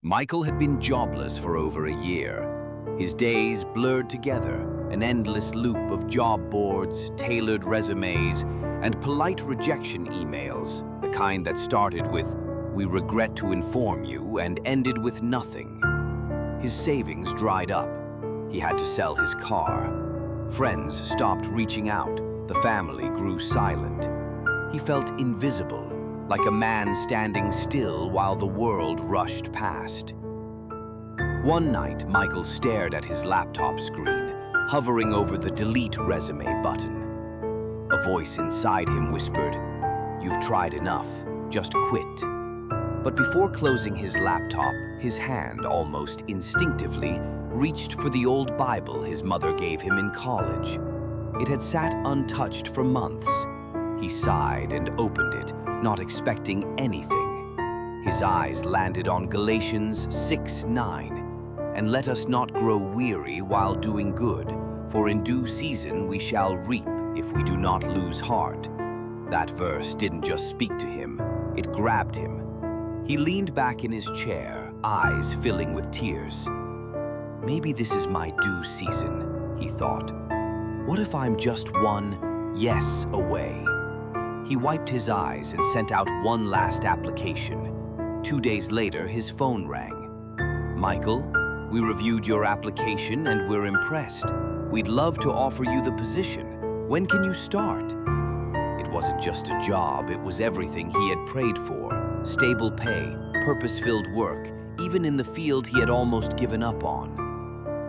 Michael had been jobless for over a year. His days blurred together, an endless loop of job boards, tailored resumes, and polite rejection emails, the kind that started with, "We regret to inform you," and ended with nothing. His savings dried up. He had to sell his car. Friends stopped reaching out. The family grew silent. He felt invisible, like a man standing still while the world rushed past. One night, Michael stared at his laptop screen, hovering over the delete resume button. A voice inside him whispered, "You've tried enough, just quit." But before closing his laptop, his hand almost instinctively reached for the old Bible his mother gave him in college. It had sat untouched for months. He sighed and opened it, not expecting anything. His eyes landed on Galatians 6:9, "And let us not grow weary while doing good, for in due season we shall reap if we do not lose heart." That verse didn't just speak to him, it grabbed him. He leaned back in his chair, eyes filling with tears. Maybe this is my due season, he thought. What if I'm just one yes away? He wiped his eyes and sent out one last application. 2 days later, his phone rang. "Michael, we reviewed your application and we're impressed. We'd love to offer you the position. When can you start?" It wasn't just a job, it was everything he had prayed for. Stable pay, purpose-filled work, even in the field he had almost given up on.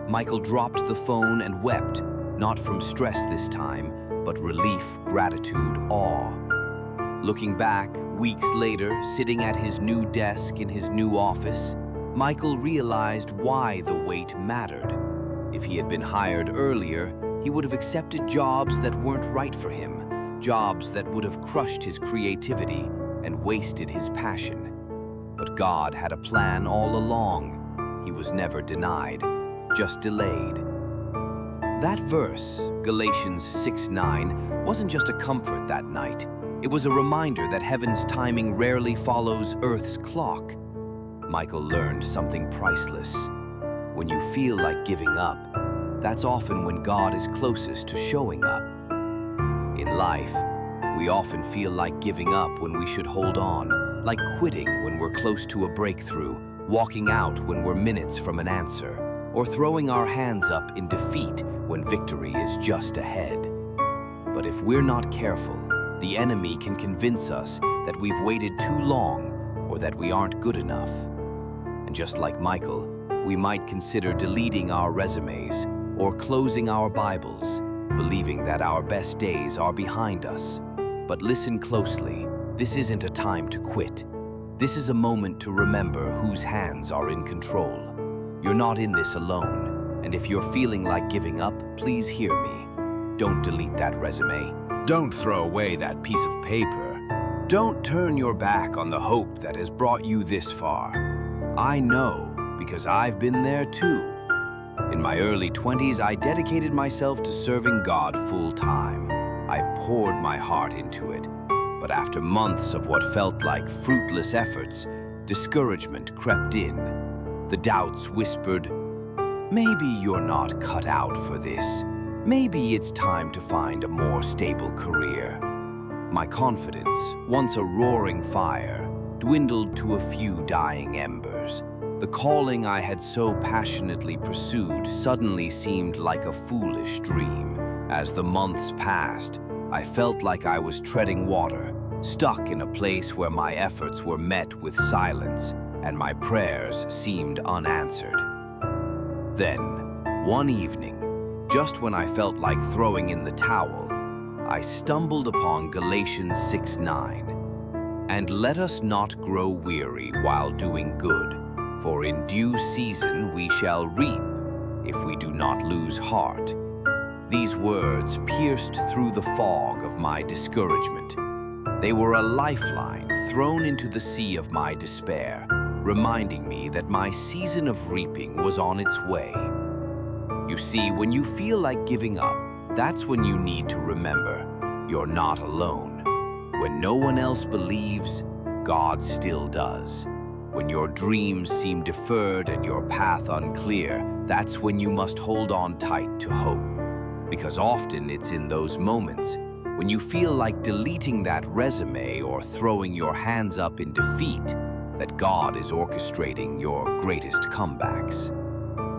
Michael dropped the phone and wept, not from stress this time, but relief, gratitude, awe. Looking back, weeks later, sitting at his new desk in his new office, Michael realized why the wait mattered. If he had been hired earlier, he would have accepted jobs that weren't right for him, jobs that would have crushed his creativity and wasted his passion. But God had a plan all along. He was never denied, just delayed. That verse, Galatians 6:9, wasn't just a comfort that night. It was a reminder that heaven's timing rarely follows Earth's clock. Michael learned something priceless. When you feel like giving up, that's often when God is closest to showing up. In life, we often feel like giving up when we should hold on, like quitting when we're close to a breakthrough, walking out when we're minutes from an answer, or throwing our hands up in defeat when victory is just ahead. But if we're not careful, the enemy can convince us that we've waited too long or that we aren't good enough. And just like Michael, we might consider deleting our resumes or closing our Bibles, believing that our best days are behind us. But listen closely, this isn't a time to quit. This is a moment to remember whose hands are in control. You're not in this alone, and if you're feeling like giving up, please hear me. Don't delete that resume. Don't throw away that piece of paper. Don't turn your back on the hope that has brought you this far. I know, because I've been there too. In my early 20s, I dedicated myself to serving God full-time. I poured my heart into it. But after months of what felt like fruitless efforts, discouragement crept in. The doubts whispered, "Maybe you're not cut out for this. Maybe it's time to find a more stable career." My confidence, once a roaring fire, dwindled to a few dying embers. The calling I had so passionately pursued suddenly seemed like a foolish dream. As the months passed, I felt like I was treading water, stuck in a place where my efforts were met with silence and my prayers seemed unanswered. Then, one evening, just when I felt like throwing in the towel, I stumbled upon Galatians 6:9. "And let us not grow weary while doing good, for in due season we shall reap if we do not lose heart." These words pierced through the fog of my discouragement. They were a lifeline thrown into the sea of my despair, reminding me that my season of reaping was on its way. You see, when you feel like giving up, that's when you need to remember you're not alone. When no one else believes, God still does. When your dreams seem deferred and your path unclear, that's when you must hold on tight to hope. Because often it's in those moments when you feel like deleting that resume or throwing your hands up in defeat that God is orchestrating your greatest comebacks.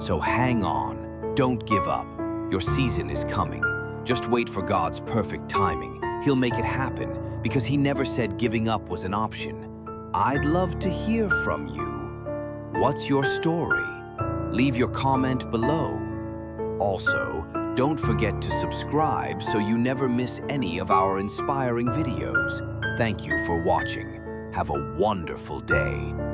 So hang on, don't give up. Your season is coming. Just wait for God's perfect timing. He'll make it happen because He never said giving up was an option. I'd love to hear from you. What's your story? Leave your comment below. Also, don't forget to subscribe so you never miss any of our inspiring videos. Thank you for watching. Have a wonderful day.